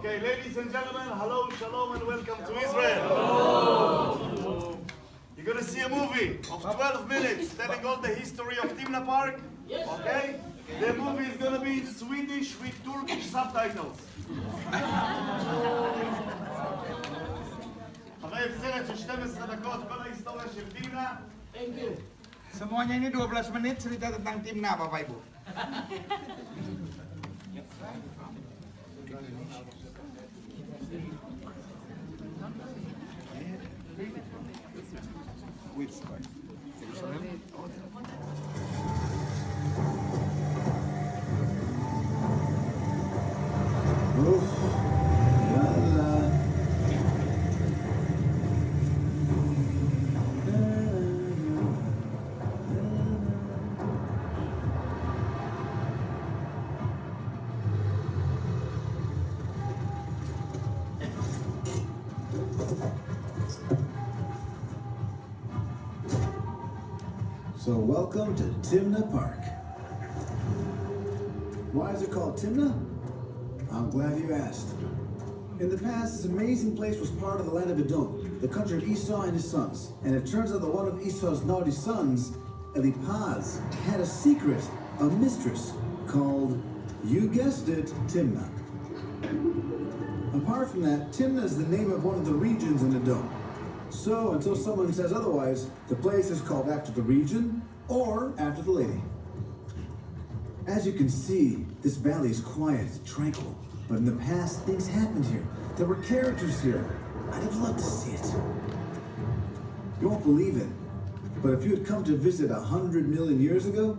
Okay, ladies and gentlemen, hello, shalom, and welcome to Israel. Hello. You're going to see a movie of 12 minutes telling all the history of Timna Park. Okay? The movie is going to be in Swedish with Turkish subtitles. חברים, סרט של 12 דקות, כל ההיסטוריה של טימנה. Semuanya ini 12 menit cerita tentang Timna, Bapak Ibu. So welcome to Timna Park. Why is it called Timna? I'm glad you asked. In the past, this amazing place was part of the land of Edom, the country of Esau and his sons. And it turns out that one of Esau's naughty sons, Eliphaz, had a secret, a mistress, called, you guessed it, Timna. Apart from that, Timna is the name of one of the regions in Edom. So, until someone says otherwise, the place is called after the region or after the lady. As you can see, this valley is quiet, tranquil. But in the past, things happened here. There were characters here. I'd have loved to see it. You won't believe it, but if you had come to visit 100 million years ago,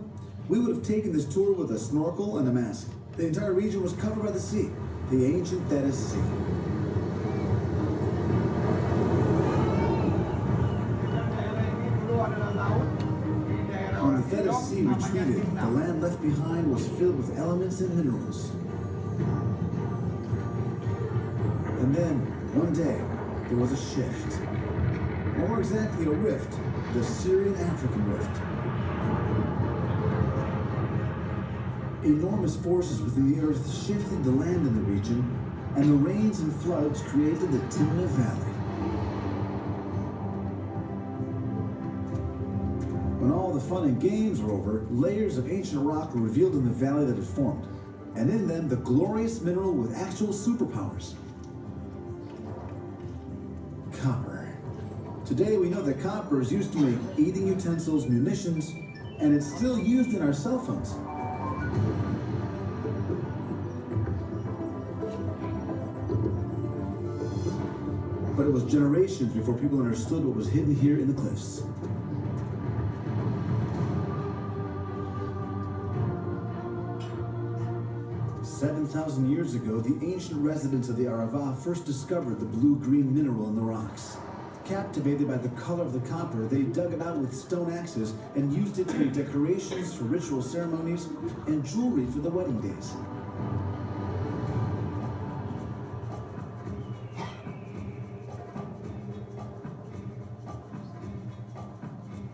we would have taken this tour with a snorkel and a mask. The entire region was covered by the sea, the ancient Thetis Sea. When the Thetis Sea retreated, the land left behind was filled with elements and minerals. And then, one day, there was a shift. Or more exactly, a rift, the Syrian-African rift. Enormous forces within the earth shifted the land in the region, and the rains and floods created the Timna Valley. When all the fun and games were over, layers of ancient rock were revealed in the valley that had formed, and in them the glorious mineral with actual superpowers. Copper. Today we know that copper is used to make eating utensils, munitions, and it's still used in our cell phones. But it was generations before people understood what was hidden here in the cliffs. 7,000 years ago, the ancient residents of the Arava first discovered the blue-green mineral in the rocks. Captivated by the color of the copper, they dug it out with stone axes and used it to make decorations for ritual ceremonies and jewelry for the wedding days.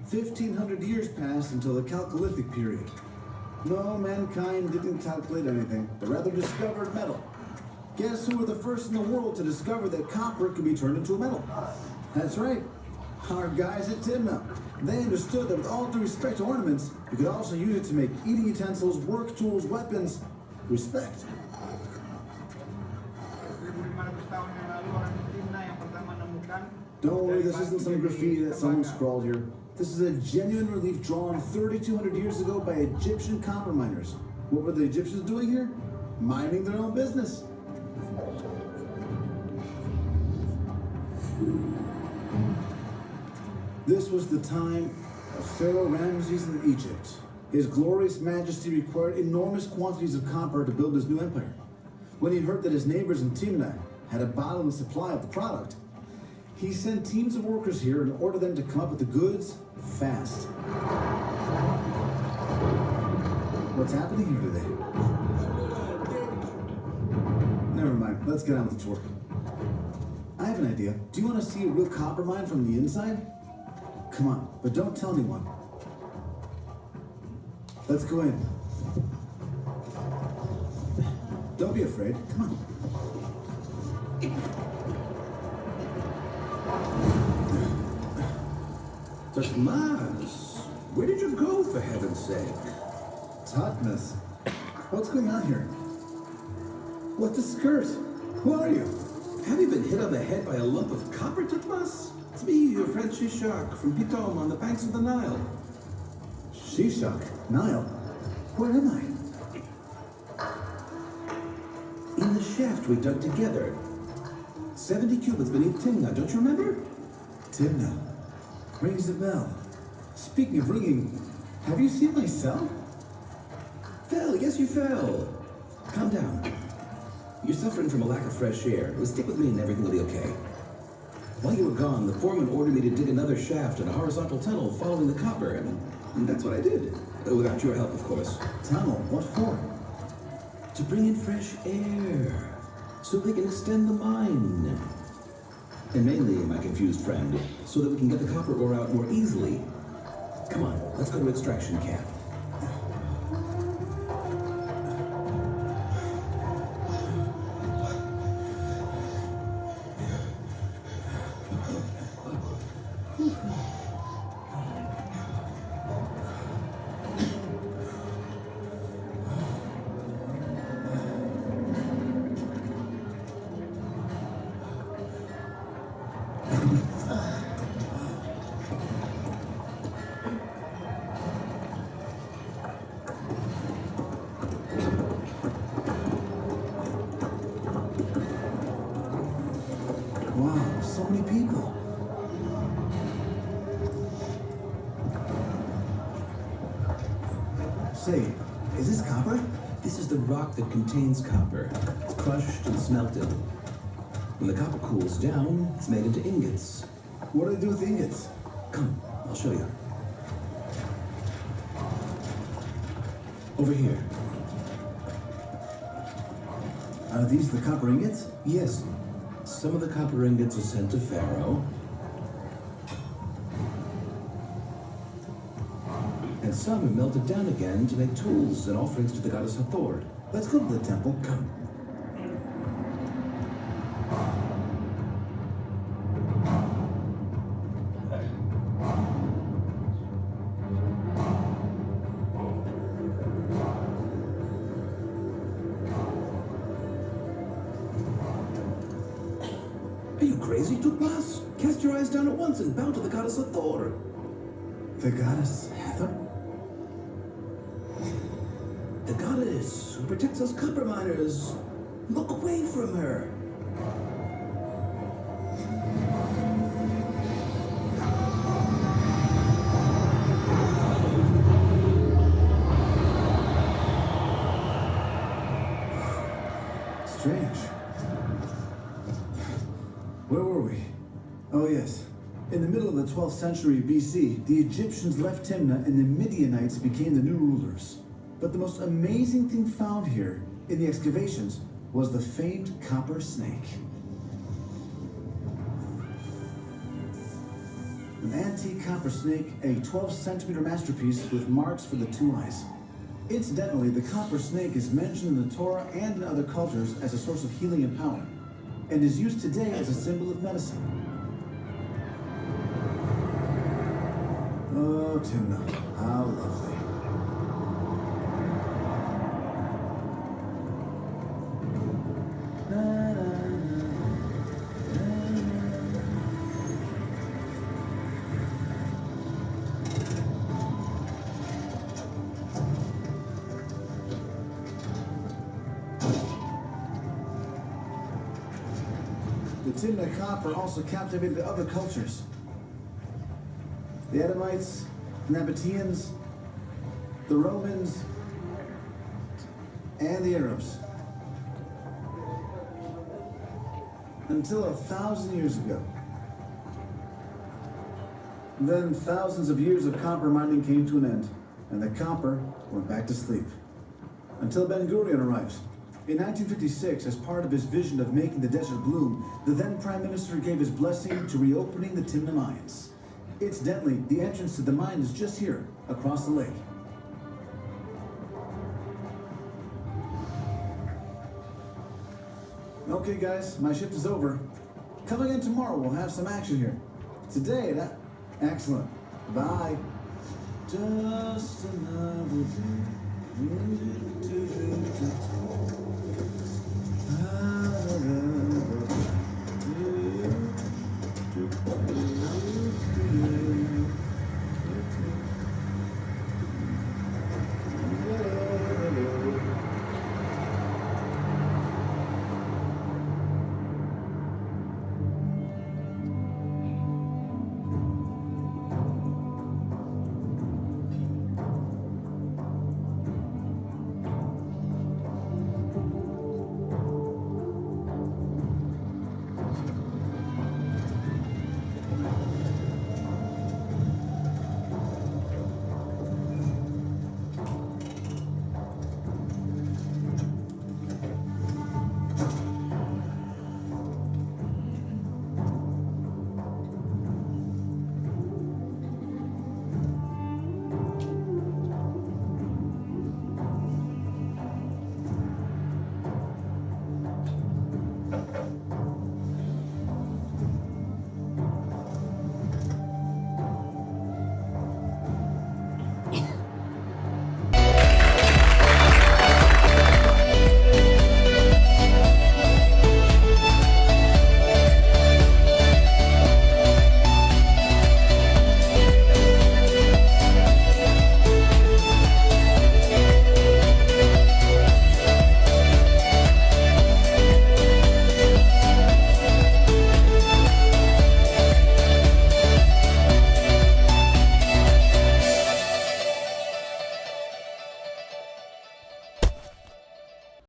"1,500 years passed until the Chalcolithic period. No, mankind didn't calculate anything, but rather discovered metal. Guess who were the first in the world to discover that copper could be turned into a metal? That's right, Our guys at Timna. They understood that with all due respect to ornaments, you could also use it to make eating utensils, work tools, weapons. Respect. 1.500 tahun yang lalu orang Timna yang pertama menemukan. Don't worry, this isn't some graffiti that someone scrawled here. This is a genuine relief drawn 3,200 years ago by Egyptian copper miners. What were the Egyptians doing here? Minding their own business. This was the time of Pharaoh Ramses in Egypt. His glorious majesty required enormous quantities of copper to build his new empire. When he heard that his neighbors in Timna had a bottomless supply of the product, he sent teams of workers here and ordered them to come up with the goods fast. What's happening here today? Never mind, let's get on with the tour. I have an idea. Do you want to see a real copper mine from the inside? Come on, but don't tell anyone. Let's go in. Don't be afraid. Come on. Tomas, where did you go, for heaven's sake? Tutmas. What's going on here? What the skirt? Who are you? Have you been hit on the head by a lump of copper, Tomas? It's me, your friend Shishak, from Pitom on the banks of the Nile. Shishak? Nile? Where am I? In the shaft we dug together. 70 cubits beneath Timna, don't you remember? Timna. Rings the bell. Speaking of ringing, have you seen my cell? Fell, yes you fell. Calm down. You're suffering from a lack of fresh air. Well, stick with me and everything will be okay. While you were gone, the foreman ordered me to dig another shaft and a horizontal tunnel following the copper, and that's what I did. Without your help, of course. Tunnel? What for? To bring in fresh air, so they can extend the mine. And mainly, my confused friend, so that we can get the copper ore out more easily. Come on, let's go to extraction camp. Wow, so many people. Say, is this copper? This is the rock that contains copper. It's crushed and smelted. When the copper cools down, it's made into ingots. What do they do with the ingots? Come, I'll show you. Over here. Are these the copper ingots? Yes, some of the copper ingots are sent to Pharaoh. And some are melted down again to make tools and offerings to the goddess Hathor. Let's go to the temple. Come. Are you crazy, Tutmas? Cast your eyes down at once and bow to the goddess Hathor. The goddess Hathor? The goddess who protects us copper miners. Look away from her. Strange. Where were we? Oh yes. In the middle of the 12th century BC, the Egyptians left Timna and the Midianites became the new rulers. But the most amazing thing found here in the excavations was the famed copper snake. An antique copper snake, a 12-centimeter masterpiece with marks for the two eyes. Incidentally, the copper snake is mentioned in the Torah and in other cultures as a source of healing and power, and is used today as a symbol of medicine. Oh, Timna, how lovely. The Timna copper also captivated other cultures. The Edomites, Nabateans, the Romans, and the Arabs. Until 1,000 years ago. Then thousands of years of copper mining came to an end, and the copper went back to sleep. Until Ben-Gurion arrived. In 1956, as part of his vision of making the desert bloom, the then Prime Minister gave his blessing to reopening the Timna mines. Incidentally, the entrance to the mine is just here, across the lake. Okay guys, my shift is over. Coming in tomorrow, we'll have some action here. Today, excellent. Bye. Just another day.